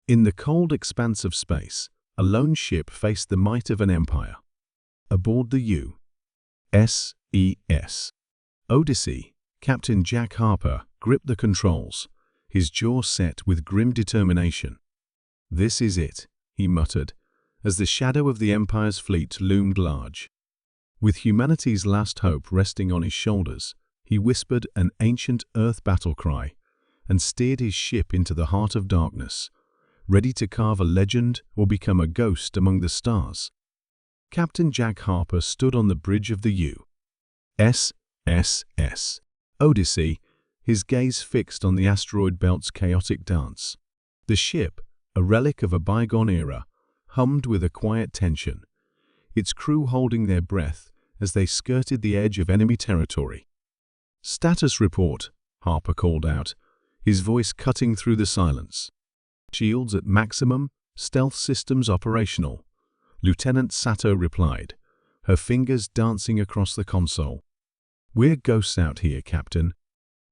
In the cold expanse of space, a lone ship faced the might of an empire. Aboard the U.S.S. Odyssey, Captain Jack Harper gripped the controls, his jaw set with grim determination. "This is it," he muttered, as the shadow of the Empire's fleet loomed large. With humanity's last hope resting on his shoulders, he whispered an ancient Earth battle cry and steered his ship into the heart of darkness, ready to carve a legend or become a ghost among the stars. Captain Jack Harper stood on the bridge of the U.S.S. Odyssey, his gaze fixed on the asteroid belt's chaotic dance. The ship, a relic of a bygone era, hummed with a quiet tension, its crew holding their breath as they skirted the edge of enemy territory. "Status report," Harper called out, his voice cutting through the silence. "Shields at maximum, stealth systems operational," Lieutenant Sato replied, her fingers dancing across the console. "We're ghosts out here, Captain."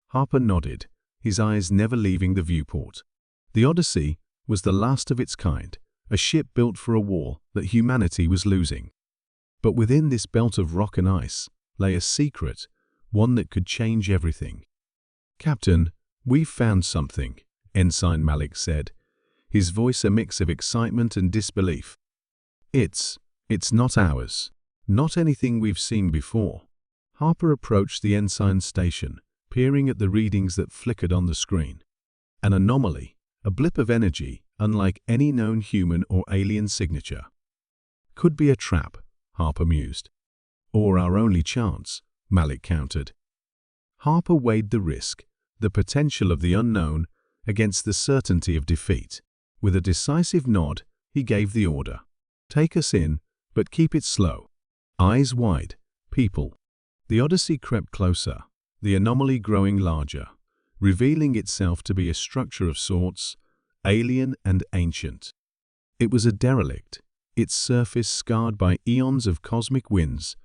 Harper nodded, his eyes never leaving the viewport. The Odyssey was the last of its kind, a ship built for a war that humanity was losing. But within this belt of rock and ice lay a secret, one that could change everything. "Captain, we've found something," Ensign Malik said, his voice a mix of excitement and disbelief. It's not ours. Not anything we've seen before." Harper approached the ensign's station, peering at the readings that flickered on the screen. An anomaly, a blip of energy unlike any known human or alien signature. "Could be a trap," Harper mused. "Or our only chance," Malik countered. Harper weighed the risk, the potential of the unknown, against the certainty of defeat. With a decisive nod, he gave the order. "Take us in, but keep it slow. Eyes wide, people." The Odyssey crept closer, the anomaly growing larger, revealing itself to be a structure of sorts, alien and ancient. It was a derelict, its surface scarred by eons of cosmic winds,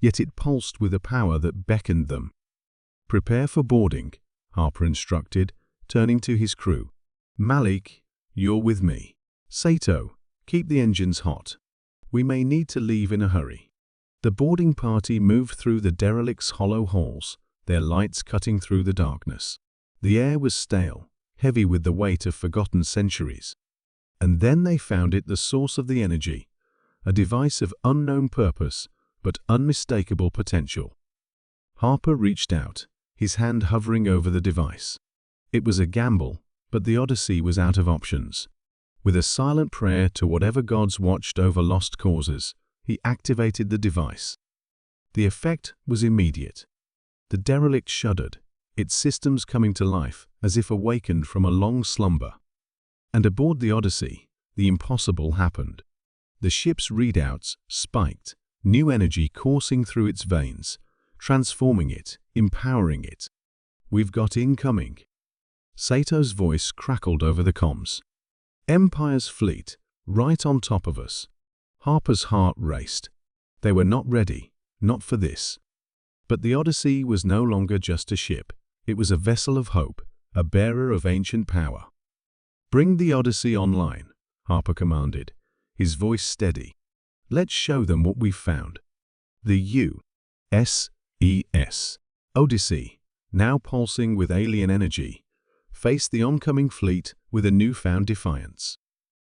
yet it pulsed with a power that beckoned them. "Prepare for boarding," Harper instructed, turning to his crew. "Malik, you're with me. Sato, keep the engines hot. We may need to leave in a hurry." The boarding party moved through the derelict's hollow halls, their lights cutting through the darkness. The air was stale, heavy with the weight of forgotten centuries. And then they found it, the source of the energy, a device of unknown purpose but unmistakable potential. Harper reached out, his hand hovering over the device. It was a gamble, but the Odyssey was out of options. With a silent prayer to whatever gods watched over lost causes, he activated the device. The effect was immediate. The derelict shuddered, its systems coming to life as if awakened from a long slumber. And aboard the Odyssey, the impossible happened. The ship's readouts spiked, new energy coursing through its veins, transforming it, empowering it. "We've got incoming." Sato's voice crackled over the comms. "Empire's fleet, right on top of us." Harper's heart raced. They were not ready, not for this. But the Odyssey was no longer just a ship. It was a vessel of hope, a bearer of ancient power. "Bring the Odyssey online," Harper commanded, his voice steady. "Let's show them what we've found." The U.S.S. Odyssey, now pulsing with alien energy, faced the oncoming fleet with a newfound defiance.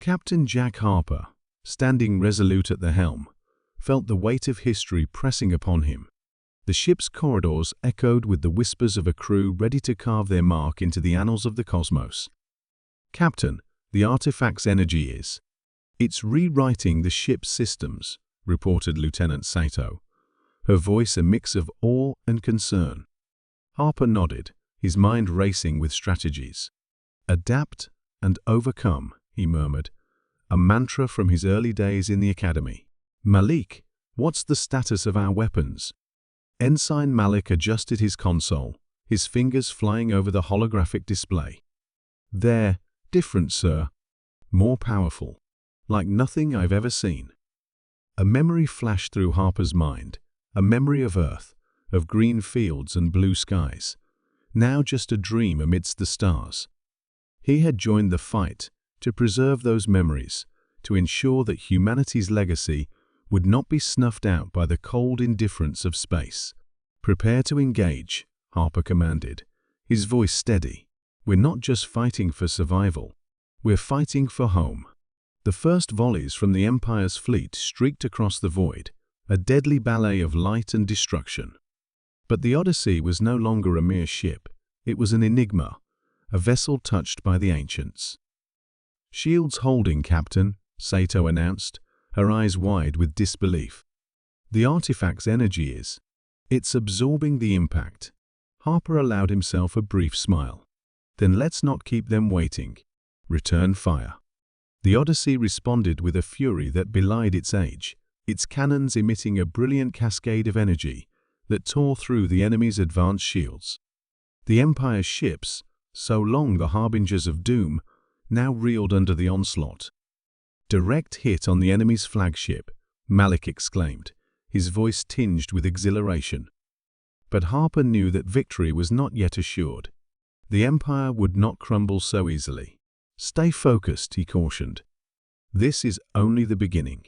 Captain Jack Harper, standing resolute at the helm, felt the weight of history pressing upon him. The ship's corridors echoed with the whispers of a crew ready to carve their mark into the annals of the cosmos. "Captain, the artifact's energy is. It's rewriting the ship's systems," reported Lieutenant Sato, her voice a mix of awe and concern. Harper nodded, his mind racing with strategies. "Adapt and overcome," he murmured, a mantra from his early days in the academy. "Malik, what's the status of our weapons?" Ensign Malik adjusted his console, his fingers flying over the holographic display. "They're different, sir. More powerful. Like nothing I've ever seen." A memory flashed through Harper's mind, a memory of Earth, of green fields and blue skies, now just a dream amidst the stars. He had joined the fight, to preserve those memories, to ensure that humanity's legacy would not be snuffed out by the cold indifference of space. "Prepare to engage," Harper commanded, his voice steady. "We're not just fighting for survival. We're fighting for home." The first volleys from the Empire's fleet streaked across the void, a deadly ballet of light and destruction. But the Odyssey was no longer a mere ship. It was an enigma, a vessel touched by the ancients. "Shields holding, Captain," Sato announced, her eyes wide with disbelief. "The artifact's energy is. It's absorbing the impact." Harper allowed himself a brief smile. "Then let's not keep them waiting. Return fire." The Odyssey responded with a fury that belied its age, its cannons emitting a brilliant cascade of energy that tore through the enemy's advanced shields. The Empire's ships, so long the harbingers of doom, now reeled under the onslaught. "Direct hit on the enemy's flagship," Malik exclaimed, his voice tinged with exhilaration. But Harper knew that victory was not yet assured. The Empire would not crumble so easily. "Stay focused," he cautioned. "This is only the beginning."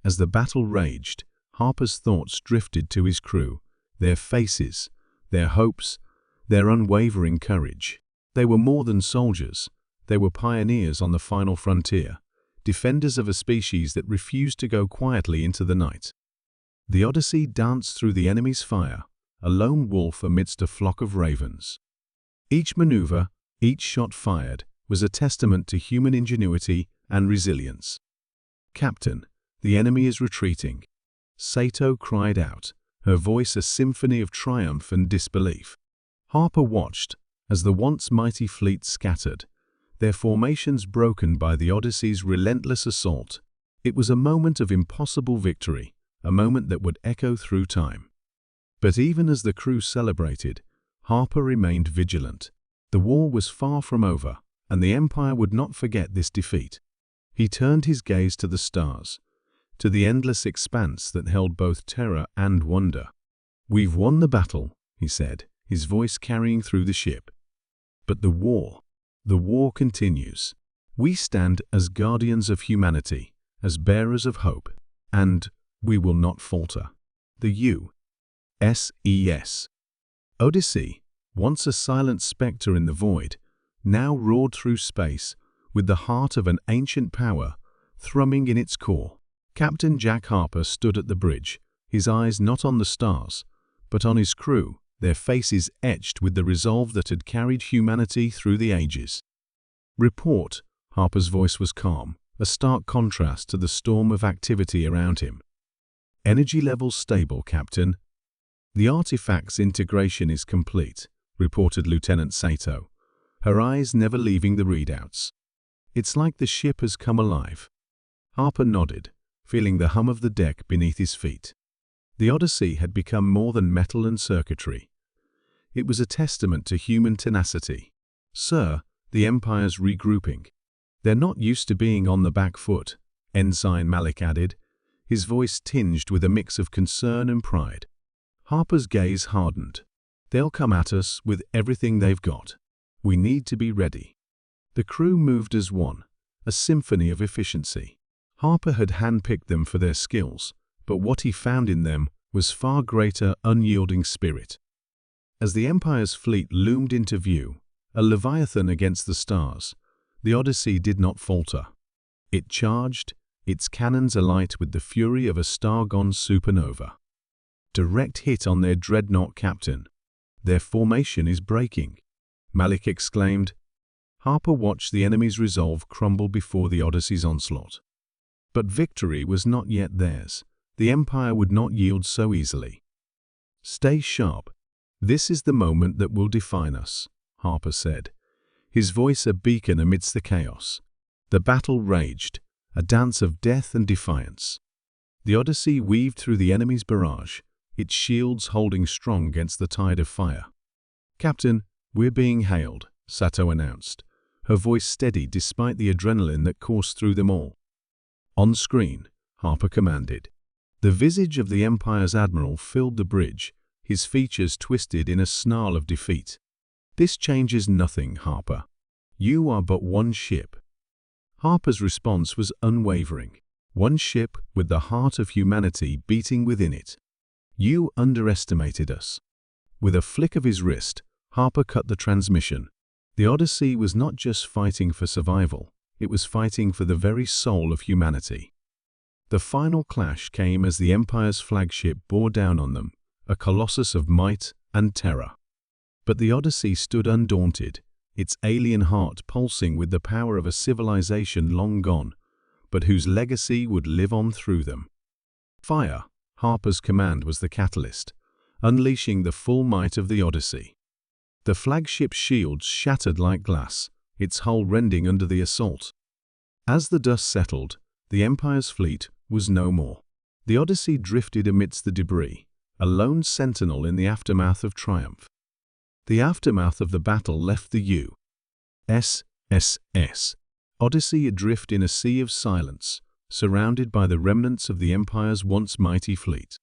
As the battle raged, Harper's thoughts drifted to his crew, their faces, their hopes, their unwavering courage. They were more than soldiers. They were pioneers on the final frontier, defenders of a species that refused to go quietly into the night. The Odyssey danced through the enemy's fire, a lone wolf amidst a flock of ravens. Each maneuver, each shot fired, was a testament to human ingenuity and resilience. "Captain, the enemy is retreating," Sato cried out, her voice a symphony of triumph and disbelief. Harper watched as the once mighty fleet scattered, their formations broken by the Odyssey's relentless assault. It was a moment of impossible victory, a moment that would echo through time. But even as the crew celebrated, Harper remained vigilant. The war was far from over, and the Empire would not forget this defeat. He turned his gaze to the stars, to the endless expanse that held both terror and wonder. "We've won the battle," he said, his voice carrying through the ship. "But the war continues. We stand as guardians of humanity, as bearers of hope, and we will not falter." The U.S.S. Odyssey, once a silent specter in the void, now roared through space with the heart of an ancient power thrumming in its core. Captain Jack Harper stood at the bridge, his eyes not on the stars, but on his crew, their faces etched with the resolve that had carried humanity through the ages. "Report," Harper's voice was calm, a stark contrast to the storm of activity around him. "Energy levels stable, Captain." "The artifact's integration is complete," reported Lieutenant Sato, her eyes never leaving the readouts. "It's like the ship has come alive." Harper nodded, feeling the hum of the deck beneath his feet. The Odyssey had become more than metal and circuitry. It was a testament to human tenacity. "Sir, the Empire's regrouping. They're not used to being on the back foot," Ensign Malik added, his voice tinged with a mix of concern and pride. Harper's gaze hardened. "They'll come at us with everything they've got. We need to be ready." The crew moved as one, a symphony of efficiency. Harper had handpicked them for their skills, but what he found in them was far greater unyielding spirit. As the Empire's fleet loomed into view, a leviathan against the stars, the Odyssey did not falter. It charged, its cannons alight with the fury of a star-gone supernova. "Direct hit on their dreadnought, Captain. Their formation is breaking," Malik exclaimed. Harper watched the enemy's resolve crumble before the Odyssey's onslaught. But victory was not yet theirs. The Empire would not yield so easily. "Stay sharp. This is the moment that will define us," Harper said, his voice a beacon amidst the chaos. The battle raged, a dance of death and defiance. The Odyssey weaved through the enemy's barrage, its shields holding strong against the tide of fire. "Captain, we're being hailed," Sato announced, her voice steady despite the adrenaline that coursed through them all. "On screen," Harper commanded. The visage of the Empire's admiral filled the bridge, his features twisted in a snarl of defeat. "This changes nothing, Harper. You are but one ship." Harper's response was unwavering. One ship with the heart of humanity beating within it. You underestimated us. With a flick of his wrist, Harper cut the transmission. The Odyssey was not just fighting for survival, it was fighting for the very soul of humanity. The final clash came as the Empire's flagship bore down on them, a colossus of might and terror. But the Odyssey stood undaunted, its alien heart pulsing with the power of a civilization long gone, but whose legacy would live on through them. Fire, Harper's command, was the catalyst, unleashing the full might of the Odyssey. The flagship's shields shattered like glass, its hull rending under the assault. As the dust settled, the Empire's fleet was no more. The Odyssey drifted amidst the debris, a lone sentinel in the aftermath of triumph. The aftermath of the battle left the U.S.S. Odyssey adrift in a sea of silence, surrounded by the remnants of the Empire's once mighty fleet.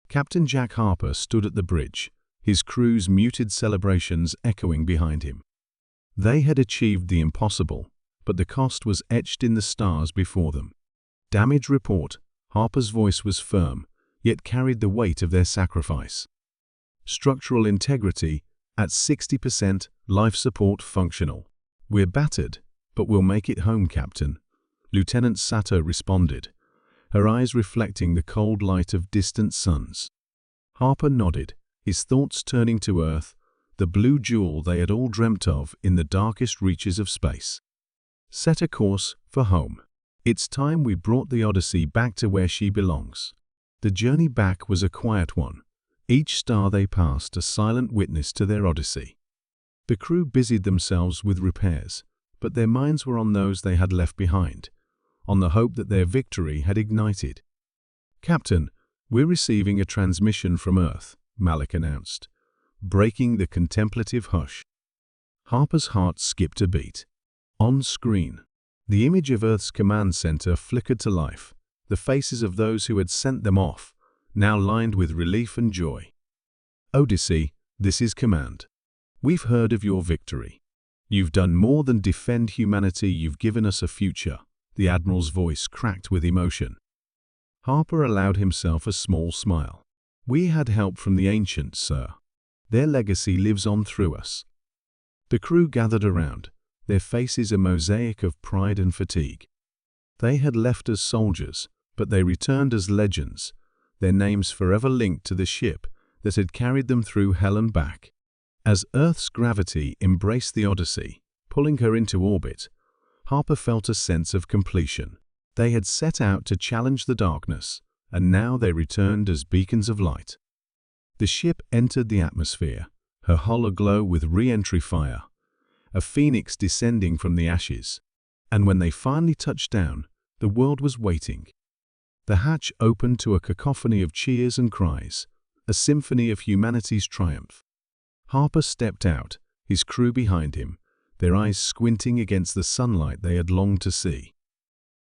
Captain Jack Harper stood at the bridge, his crew's muted celebrations echoing behind him. They had achieved the impossible, but the cost was etched in the stars before them. Damage report, Harper's voice was firm, yet carried the weight of their sacrifice. Structural integrity at 60%, life support functional. We're battered, but we'll make it home, Captain. Lieutenant Sato responded, her eyes reflecting the cold light of distant suns. Harper nodded, his thoughts turning to Earth, the blue jewel they had all dreamt of in the darkest reaches of space. Set a course for home. It's time we brought the Odyssey back to where she belongs. The journey back was a quiet one, each star they passed a silent witness to their Odyssey. The crew busied themselves with repairs, but their minds were on those they had left behind, on the hope that their victory had ignited. Captain, we're receiving a transmission from Earth, Malik announced, breaking the contemplative hush. Harper's heart skipped a beat. On screen, the image of Earth's command center flickered to life, the faces of those who had sent them off, now lined with relief and joy. Odyssey, this is command. We've heard of your victory. You've done more than defend humanity, you've given us a future. The Admiral's voice cracked with emotion. Harper allowed himself a small smile. We had help from the ancients, sir. Their legacy lives on through us. The crew gathered around, their faces a mosaic of pride and fatigue. They had left as soldiers, but they returned as legends, their names forever linked to the ship that had carried them through hell and back. As Earth's gravity embraced the Odyssey, pulling her into orbit, Harper felt a sense of completion. They had set out to challenge the darkness, and now they returned as beacons of light. The ship entered the atmosphere, her hull aglow with re-entry fire, a phoenix descending from the ashes. And when they finally touched down, the world was waiting. The hatch opened to a cacophony of cheers and cries, a symphony of humanity's triumph. Harper stepped out, his crew behind him, their eyes squinting against the sunlight they had longed to see.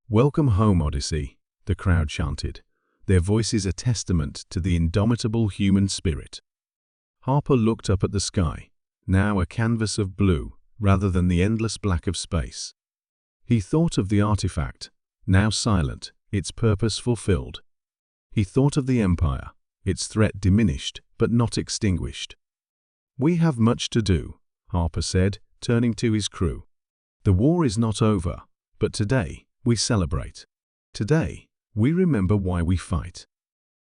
"Welcome home, Odyssey," the crowd chanted, their voices a testament to the indomitable human spirit. Harper looked up at the sky, now a canvas of blue rather than the endless black of space. He thought of the artifact, now silent, its purpose fulfilled. He thought of the Empire, its threat diminished but not extinguished. "We have much to do," Harper said, turning to his crew. "The war is not over, but today we celebrate. Today we remember why we fight."